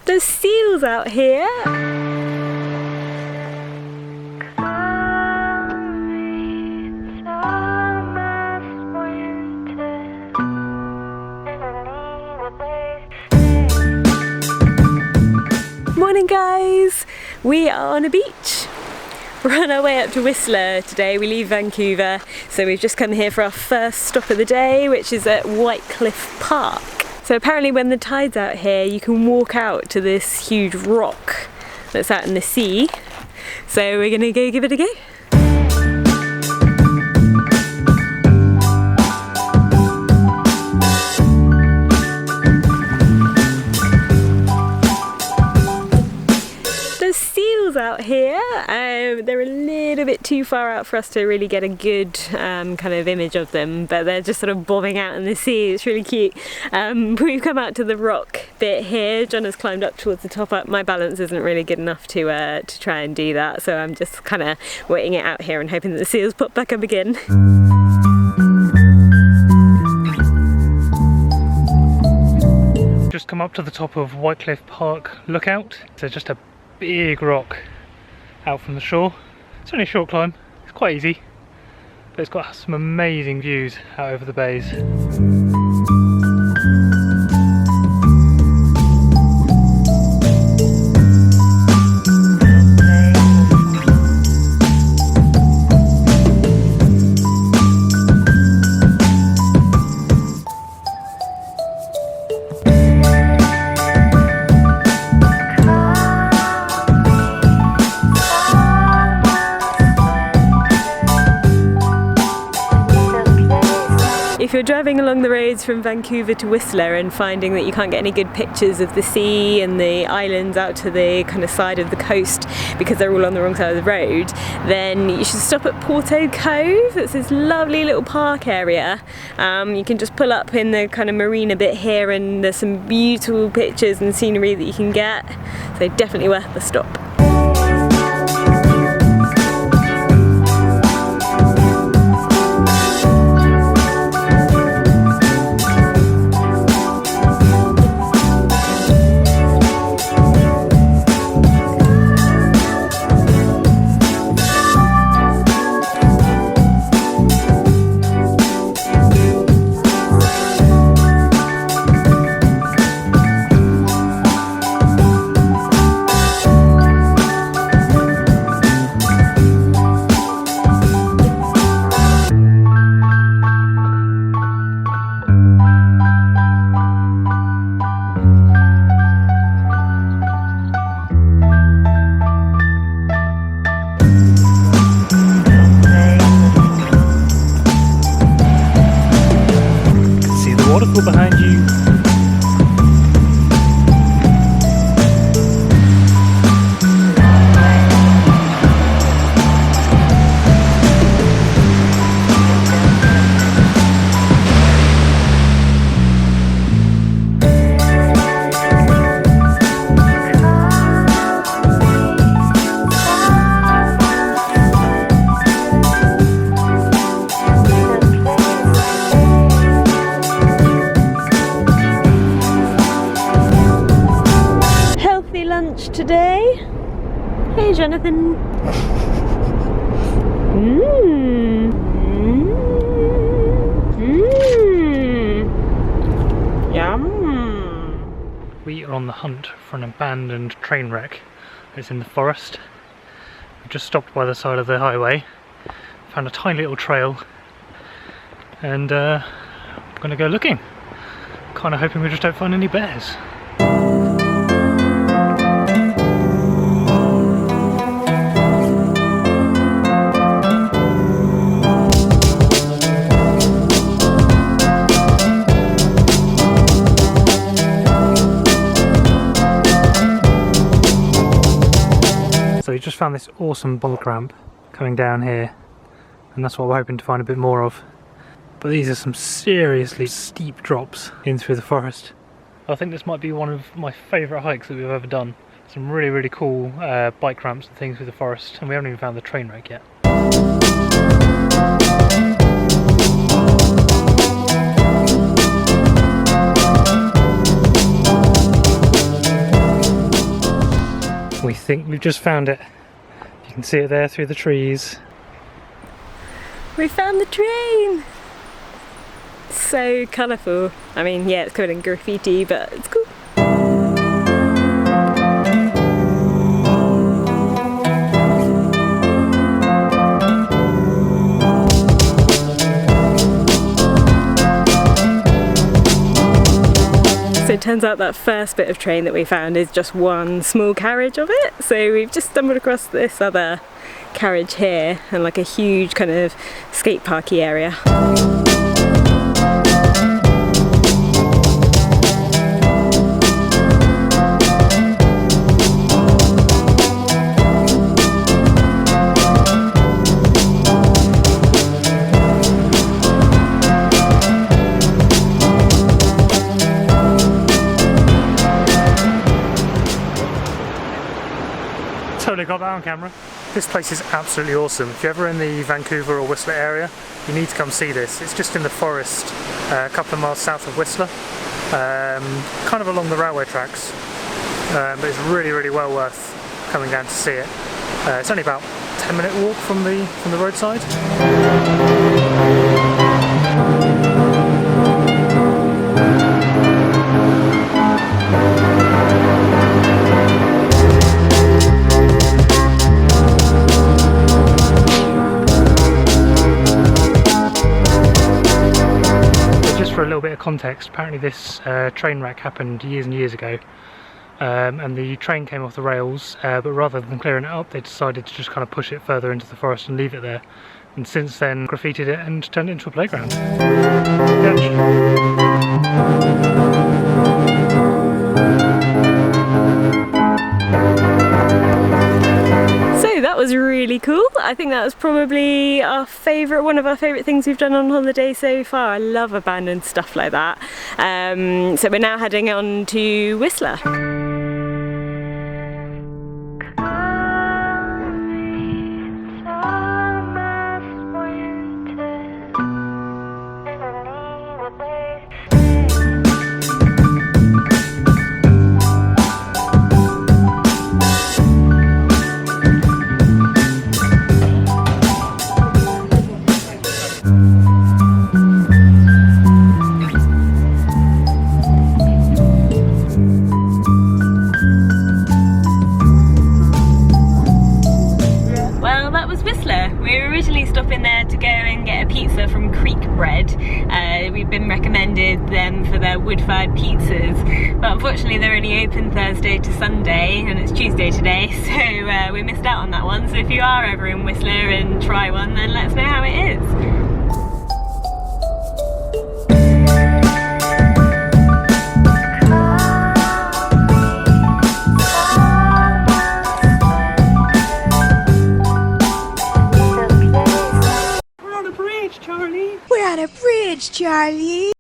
There's seals out here. Morning guys! We are on a beach. We're on our way up to Whistler today. We leave Vancouver, so we've just come here for our first stop of the day, which is at White Park. So apparently when the tide's out here, you can walk out to this huge rock that's out in the sea. So we're gonna go give it a go. Out here. They're a little bit too far out for us to really get a good kind of image of them, but they're just sort of bobbing out in the sea. It's really cute. We've come out to the rock bit here. John has climbed up towards the top. My balance isn't really good enough to try and do that, so I'm just kind of waiting it out here and hoping that the seals pop back up again. Just come up to the top of White Park Lookout. So just a big rock out from the shore. It's only a short climb, it's quite easy, but it's got some amazing views out over the bays. If you're driving along the roads from Vancouver to Whistler and finding that you can't get any good pictures of the sea and the islands out to the kind of side of the coast because they're all on the wrong side of the road, then you should stop at Porteau Cove. It's this lovely little park area. You can just pull up in the kind of marina bit here, and there's some beautiful pictures and scenery that you can get, so definitely worth the stop. Waterfall behind you. Today. Hey Jonathan. Yum. We are on the hunt for an abandoned train wreck. It's in the forest. We've just stopped by the side of the highway, found a tiny little trail, and I'm gonna go looking. Kind of hoping we just don't find any bears. So we just found this awesome bulk ramp coming down here, and that's what we're hoping to find a bit more of. But these are some seriously steep drops in through the forest. I think this might be one of my favourite hikes that we've ever done. Some really cool bike ramps and things through the forest, and we haven't even found the train wreck yet. We think we've just found it. You can see it there through the trees. We found the train! So colourful. I mean, yeah, it's covered in graffiti, but it's cool. So it turns out that first bit of train that we found is just one small carriage of it. So we've just stumbled across this other carriage here and like a huge kind of skate parky area. Totally got that on camera. This place is absolutely awesome. If you're ever in the Vancouver or Whistler area, you need to come see this. It's just in the forest, a couple of miles south of Whistler, kind of along the railway tracks, but it's really, really well worth coming down to see it. It's only about a 10-minute walk from the roadside. For a little bit of context, apparently this train wreck happened years and years ago, and the train came off the rails, but rather than clearing it up they decided to just kind of push it further into the forest and leave it there, and since then graffitied it and turned it into a playground. That was really cool. I think that was probably one of our favourite things we've done on holiday so far. I love abandoned stuff like that. So we're now heading on to Whistler. We've been recommended them for their wood-fired pizzas, but unfortunately they're only open Thursday to Sunday and it's Tuesday today, so we missed out on that one. So if you are ever in Whistler and try one, then let us know how it is. We're on a bridge, Charlie! We're on a bridge, Charlie!